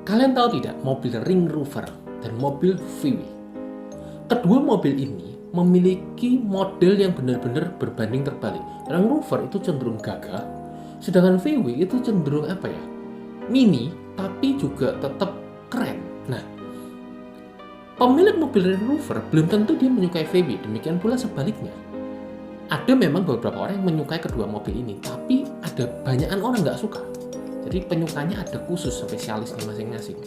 Kalian tahu tidak, mobil Range Rover dan mobil VW. Kedua mobil ini memiliki model yang benar-benar berbanding terbalik. Range Rover itu cenderung gagah, sedangkan VW itu cenderung mini, tapi juga tetap keren. Nah, pemilik mobil Range Rover belum tentu dia menyukai VW, demikian pula sebaliknya. Ada memang beberapa orang yang menyukai kedua mobil ini, tapi ada banyakan orang nggak suka. Jadi penyukanya ada khusus, spesialisnya masing-masing.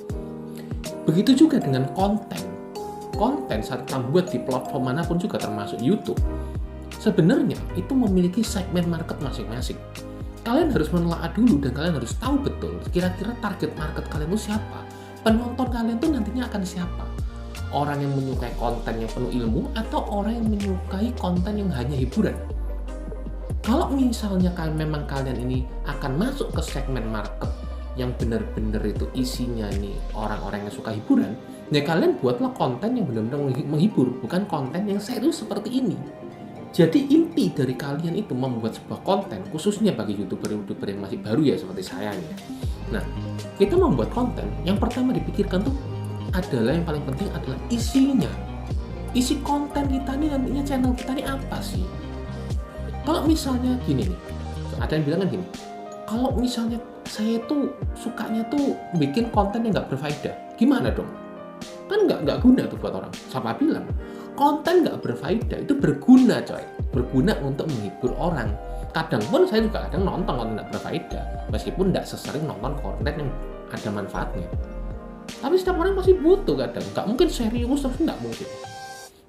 Begitu juga dengan konten. Konten saat kita buat di platform manapun juga termasuk YouTube. Sebenarnya itu memiliki segmen market masing-masing. Kalian harus menelaah dulu dan kalian harus tahu betul kira-kira target market kalian itu siapa. Penonton kalian tuh nantinya akan siapa. Orang yang menyukai konten yang penuh ilmu atau orang yang menyukai konten yang hanya hiburan. Kalau misalnya memang kalian ini akan masuk ke segmen market yang benar-benar itu isinya nih orang-orang yang suka hiburan, ya kalian buatlah konten yang benar-benar menghibur, bukan konten yang serius seperti ini. Jadi inti dari kalian itu membuat sebuah konten, khususnya bagi YouTuber-YouTuber yang masih baru ya seperti saya ya. Nah, kita membuat konten, yang pertama dipikirkan tuh adalah yang paling penting adalah isinya. Isi konten kita nih nantinya, channel kita nih apa sih? Kalau misalnya gini nih, ada yang bilang kan gini, kalau misalnya saya tuh sukanya tuh bikin konten yang nggak berfaedah, gimana dong? Kan nggak guna tuh buat orang. Siapa bilang? Konten nggak berfaedah itu berguna coy, berguna untuk menghibur orang. Kadang pun saya juga kadang nonton konten nggak berfaedah, meskipun nggak sesering nonton konten yang ada manfaatnya. Tapi setiap orang masih butuh kadang, nggak mungkin serius terus nggak mungkin.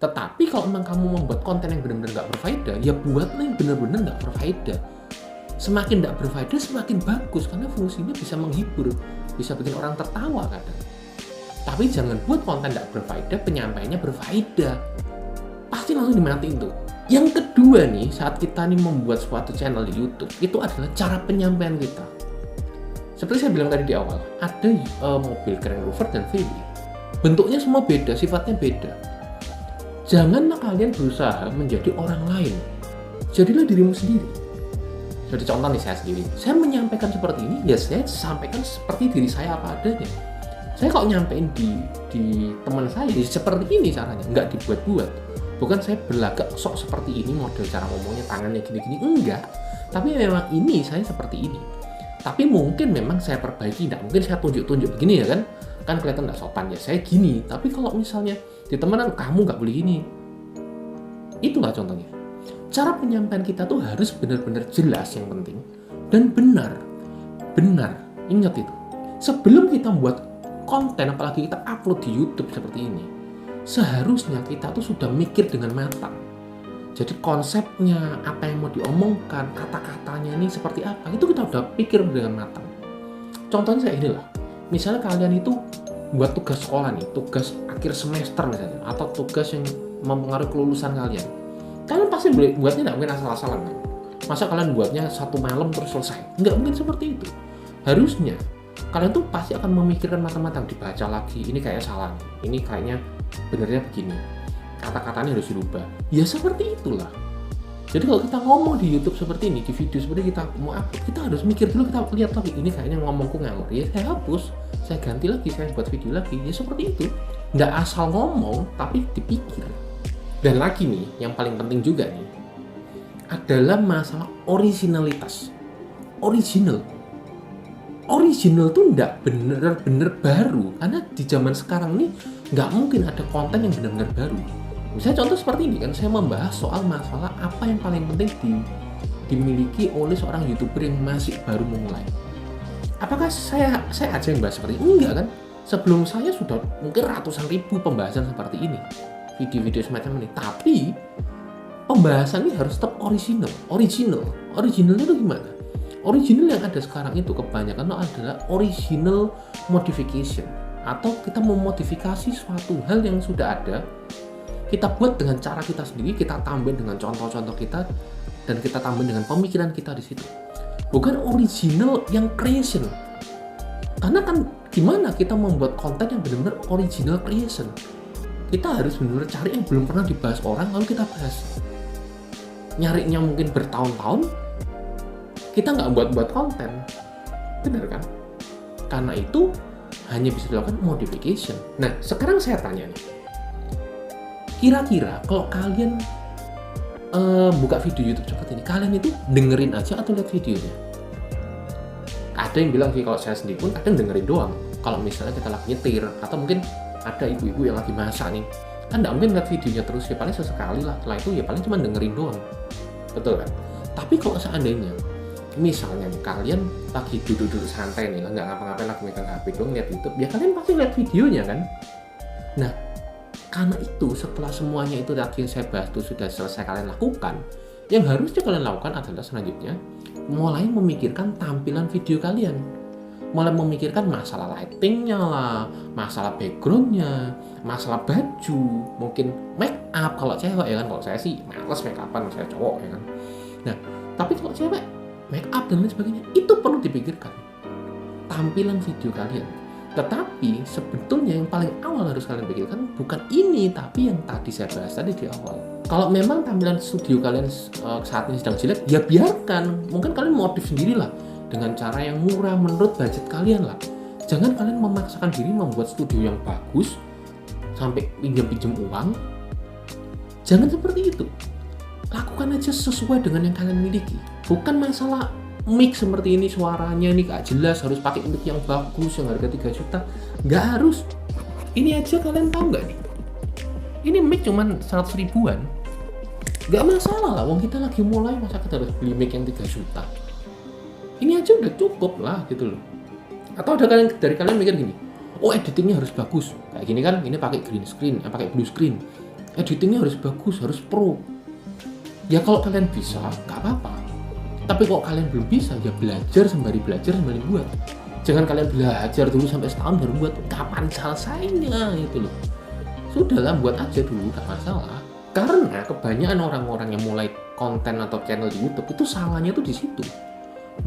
Tetapi kalau memang kamu membuat konten yang benar-benar nggak berfaedah, ya buatlah yang benar-benar nggak berfaedah. Semakin nggak berfaedah, semakin bagus karena fungsinya bisa menghibur, bisa bikin orang tertawa kadang. Tapi jangan buat konten nggak berfaedah, penyampaiannya berfaedah. Pasti langsung dimatiin tuh. Yang kedua nih, saat kita nih membuat suatu channel di YouTube, itu adalah cara penyampaian kita. Seperti saya bilang tadi di awal, ada mobil Range Rover dan VW. Bentuknya semua beda, sifatnya beda. Janganlah kalian berusaha menjadi orang lain. Jadilah dirimu sendiri. Jadi contoh nih saya sendiri. Saya menyampaikan seperti ini, ya saya sampaikan seperti diri saya apa adanya. Saya kok nyampein di teman saya, seperti ini caranya, nggak dibuat-buat. Bukan saya berlagak sok seperti ini model cara ngomongnya, tangannya gini-gini, enggak. Tapi memang ini saya seperti ini. Tapi mungkin memang saya perbaiki, tidak mungkin saya tunjuk-tunjuk begini ya kan. Kan kelihatan nggak sopan ya, saya gini. Tapi kalau misalnya di temenan, kamu nggak boleh gini. Itulah contohnya. Cara penyampaian kita tuh harus benar-benar jelas yang penting. Dan benar. Benar. Ingat itu. Sebelum kita buat konten, apalagi kita upload di YouTube seperti ini, seharusnya kita tuh sudah mikir dengan matang. Jadi konsepnya, apa yang mau diomongkan, kata-katanya ini seperti apa, itu kita udah pikir dengan matang. Contohnya saya inilah. Misalnya kalian itu buat tugas sekolah nih, tugas akhir semester misalnya, atau tugas yang mempengaruhi kelulusan kalian. Kalian pasti buatnya nggak mungkin asal-asalan kan? Masa kalian buatnya satu malam terus selesai? Nggak mungkin seperti itu. Harusnya kalian tuh pasti akan memikirkan matang-matang, dibaca lagi, ini kayaknya salah, ini kayaknya benernya begini, kata-katanya harus dirubah. Ya seperti itulah. Jadi kalau kita ngomong di YouTube seperti ini, di video seperti kita mau upload, kita harus mikir dulu, kita lihat lagi, ini kayaknya ngomongku ngawur, ya saya hapus, saya ganti lagi, saya buat video lagi, ya seperti itu. Nggak asal ngomong, tapi dipikir. Dan lagi nih, yang paling penting juga nih, adalah masalah originalitas. Original tuh nggak bener-bener baru, karena di zaman sekarang nih nggak mungkin ada konten yang benar-benar baru. Misalnya contoh seperti ini kan, saya membahas soal masalah apa yang paling penting dimiliki oleh seorang YouTuber yang masih baru memulai. Apakah saya aja yang bahas seperti ini? Enggak kan? Sebelum saya sudah mungkin ratusan ribu pembahasan seperti ini, video-video semacam ini. Tapi pembahasan ini harus tetap original. Originalnya itu gimana? Original yang ada sekarang itu kebanyakan adalah original modification, atau kita memodifikasi suatu hal yang sudah ada, kita buat dengan cara kita sendiri, kita tambah dengan contoh-contoh kita, dan kita tambah dengan pemikiran kita di situ. Bukan original yang creation. Karena kan gimana kita membuat konten yang benar-benar original creation? Kita harus benar-benar cari yang belum pernah dibahas orang, lalu kita bahas. Nyarinya mungkin bertahun-tahun, kita nggak buat konten. Benar kan? Karena itu hanya bisa dilakukan modification. Nah, sekarang saya tanya nih, kira-kira kalau kalian buka video YouTube seperti ini, kalian itu dengerin aja atau lihat videonya? Ada yang bilang sih, kalau saya sendiri pun kadang dengerin doang. Kalau misalnya kita lagi nyetir, atau mungkin ada ibu-ibu yang lagi masak nih, kan nggak mungkin lihat videonya terus, ya paling sesekali lah. Setelah itu ya paling cuma dengerin doang, betul kan? Tapi kalau seandainya misalnya kalian lagi duduk-duduk santai nih, nggak ngapa-ngapain, lagi megang HP dong, lihat YouTube, ya kalian pasti lihat videonya kan? Nah, karena itu setelah semuanya itu tadi yang saya bahas itu sudah selesai kalian lakukan, yang harusnya kalian lakukan adalah selanjutnya mulai memikirkan tampilan video kalian, mulai memikirkan masalah lightingnya lah, masalah backgroundnya, masalah baju, mungkin make up kalau cewek ya kan. Kalau saya sih males make upan, saya cowok ya kan. Nah, tapi kalau cewek make up dan lain sebagainya itu perlu dipikirkan tampilan video kalian. Tetapi sebetulnya yang paling awal harus kalian pikirkan bukan ini, tapi yang tadi saya bahas tadi di awal. Kalau memang tampilan studio kalian saat ini sedang jelek, ya biarkan. Mungkin kalian modif sendirilah dengan cara yang murah menurut budget kalian lah. Jangan kalian memaksakan diri membuat studio yang bagus sampai pinjam-pinjam uang. Jangan seperti itu. Lakukan aja sesuai dengan yang kalian miliki. Bukan masalah mic seperti ini, suaranya ini gak jelas, harus pakai mic yang bagus yang harga 3 juta. Gak harus. Ini aja kalian tahu gak nih? Ini mic cuman 100 ribuan. Gak masalah lah, wong kita lagi mulai, masa kita harus beli mic yang 3 juta. Ini aja udah cukup lah gitu loh. Atau ada kalian dari kalian mikir gini, oh editingnya harus bagus. Kayak gini kan, ini pakai green screen, pakai blue screen. Editingnya harus bagus, harus pro. Ya kalau kalian bisa, gak apa-apa. Tapi kalau kalian belum bisa, ya belajar sembari buat. Jangan kalian belajar dulu sampai setahun baru buat. Kapan selesainya gitu loh. Sudahlah, buat aja dulu, gak masalah. Karena kebanyakan orang-orang yang mulai konten atau channel di YouTube itu salahnya tuh di situ.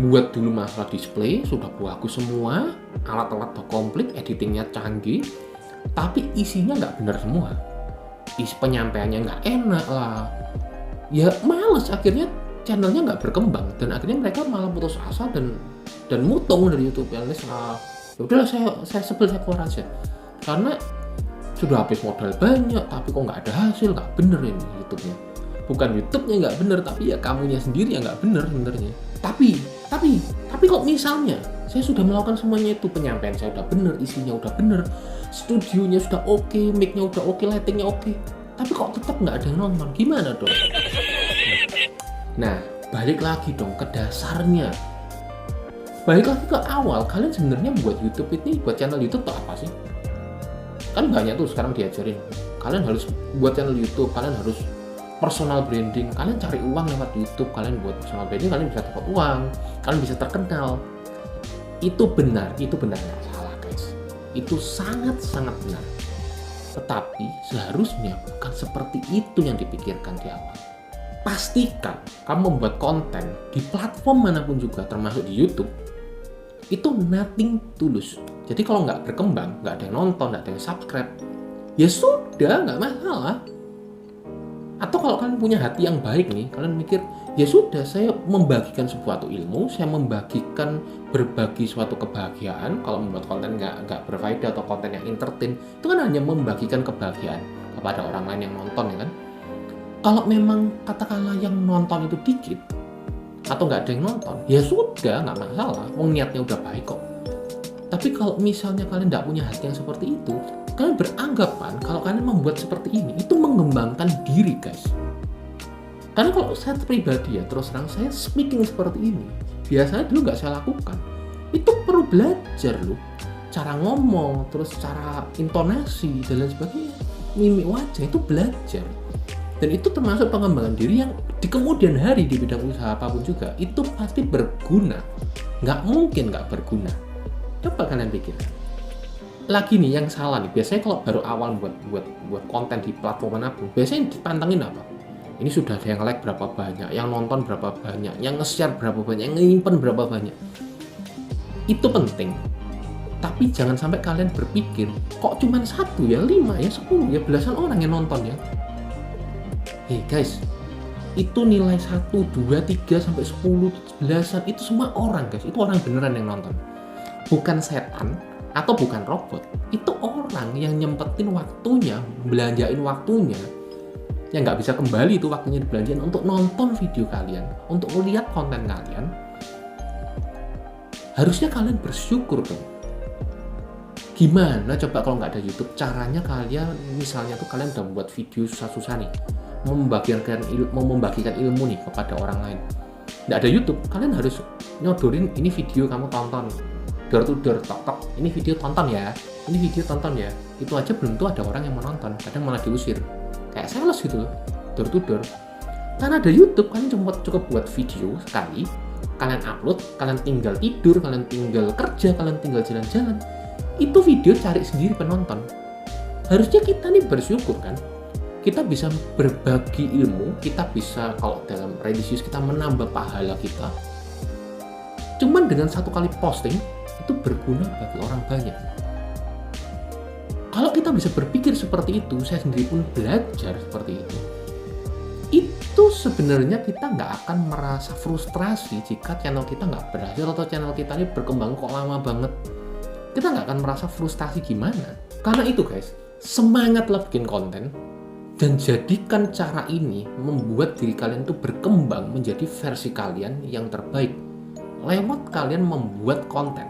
Buat dulu masalah display sudah bagus semua, alat-alat udah komplit, editingnya canggih, tapi isinya nggak benar semua. Penyampaiannya nggak enak lah. Ya males, akhirnya channelnya nggak berkembang dan akhirnya mereka malah putus asa dan mutung dari YouTube. Yang ya udahlah, saya sebel, saya keluar aja. Karena sudah habis modal banyak, tapi kok nggak ada hasil, nggak bener ini YouTube-nya. Bukan YouTube-nya nggak bener, tapi ya kamunya sendiri yang nggak bener sebenarnya. Tapi kok misalnya saya sudah melakukan semuanya itu, penyampaian saya udah bener, isinya udah bener, studionya sudah oke, mic-nya udah oke, lighting-nya oke, tapi kok tetap nggak ada yang nonton, gimana dong? Nah, balik lagi dong ke dasarnya. Balik lagi ke awal, kalian sebenarnya buat YouTube ini, buat channel YouTube tuh apa sih? Kan banyak tuh sekarang diajarin, kalian harus buat channel YouTube, kalian harus personal branding, kalian cari uang lewat YouTube, kalian buat personal branding, kalian bisa dapat uang, kalian bisa terkenal. Itu benar, nggak salah guys. Itu sangat-sangat benar. Tetapi seharusnya bukan seperti itu yang dipikirkan di awal. Pastikan kamu membuat konten di platform manapun juga, termasuk di YouTube, itu nothing tulus. Jadi kalau nggak berkembang, nggak ada yang nonton, nggak ada yang subscribe, ya sudah, nggak masalah. Atau kalau kalian punya hati yang baik nih, kalian mikir, ya sudah, saya membagikan suatu ilmu, saya membagikan berbagi suatu kebahagiaan. Kalau membuat konten nggak berfaedah atau konten yang entertain, itu kan hanya membagikan kebahagiaan kepada orang lain yang nonton ya kan. Kalau memang katakanlah yang nonton itu dikit atau nggak ada yang nonton, ya sudah, nggak masalah, wong niatnya udah baik kok. Tapi kalau misalnya kalian nggak punya hati yang seperti itu, kalian beranggapan kalau kalian membuat seperti ini itu mengembangkan diri guys. Karena kalau saya pribadi ya, terus terang saya speaking seperti ini biasanya dulu nggak saya lakukan. Itu perlu belajar loh, cara ngomong, terus cara intonasi dan lain sebagainya, mimik wajah itu belajar. Dan itu termasuk pengembangan diri yang di kemudian hari di bidang usaha apapun juga itu pasti berguna. Nggak mungkin nggak berguna. Coba kalian pikirkan. Lagi nih yang salah nih, biasanya kalau baru awal buat konten di platform manapun, biasanya dipantengin apa? Ini sudah ada yang like berapa banyak, yang nonton berapa banyak, yang nge-share berapa banyak, yang nyimpen berapa banyak. Itu penting. Tapi jangan sampai kalian berpikir, kok cuma 1 ya, 5 ya, 10 ya, belasan orang yang nonton ya. Hey guys, itu nilai 1, 2, 3, sampai 10, belasan, itu semua orang guys, itu orang beneran yang nonton. Bukan setan, atau bukan robot, itu orang yang nyempetin waktunya, belanjain waktunya, yang nggak bisa kembali itu waktunya dibelanjain untuk nonton video kalian, untuk melihat konten kalian. Harusnya kalian bersyukur dong. Gimana coba kalau nggak ada YouTube? Caranya kalian, misalnya tuh kalian udah membuat video susah-susah nih, membagikan ilmu nih kepada orang lain. Nggak ada YouTube, kalian harus nyodorin ini video kamu tonton, door to door, tok, ini video tonton ya, ini video tonton ya. Itu aja belum tuh ada orang yang menonton, kadang malah diusir. Kayak sales gitu loh, door to door. Karena ada YouTube, kalian cukup buat video sekali, kalian upload, kalian tinggal tidur, kalian tinggal kerja, kalian tinggal jalan-jalan. Itu video cari sendiri penonton. Harusnya kita nih bersyukur kan, kita bisa berbagi ilmu, kita bisa, kalau dalam religius, kita menambah pahala kita. Cuman dengan satu kali posting, itu berguna bagi orang banyak. Kalau kita bisa berpikir seperti itu, saya sendiri pun belajar seperti itu sebenarnya kita nggak akan merasa frustrasi jika channel kita nggak berhasil atau channel kita ini berkembang kok lama banget. Kita nggak akan merasa frustasi gimana. Karena itu guys, semangatlah bikin konten dan jadikan cara ini membuat diri kalian tuh berkembang menjadi versi kalian yang terbaik lewat kalian membuat konten,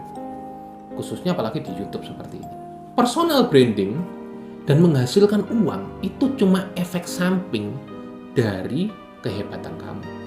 khususnya apalagi di YouTube seperti ini. Personal branding dan menghasilkan uang itu cuma efek samping dari kehebatan kamu.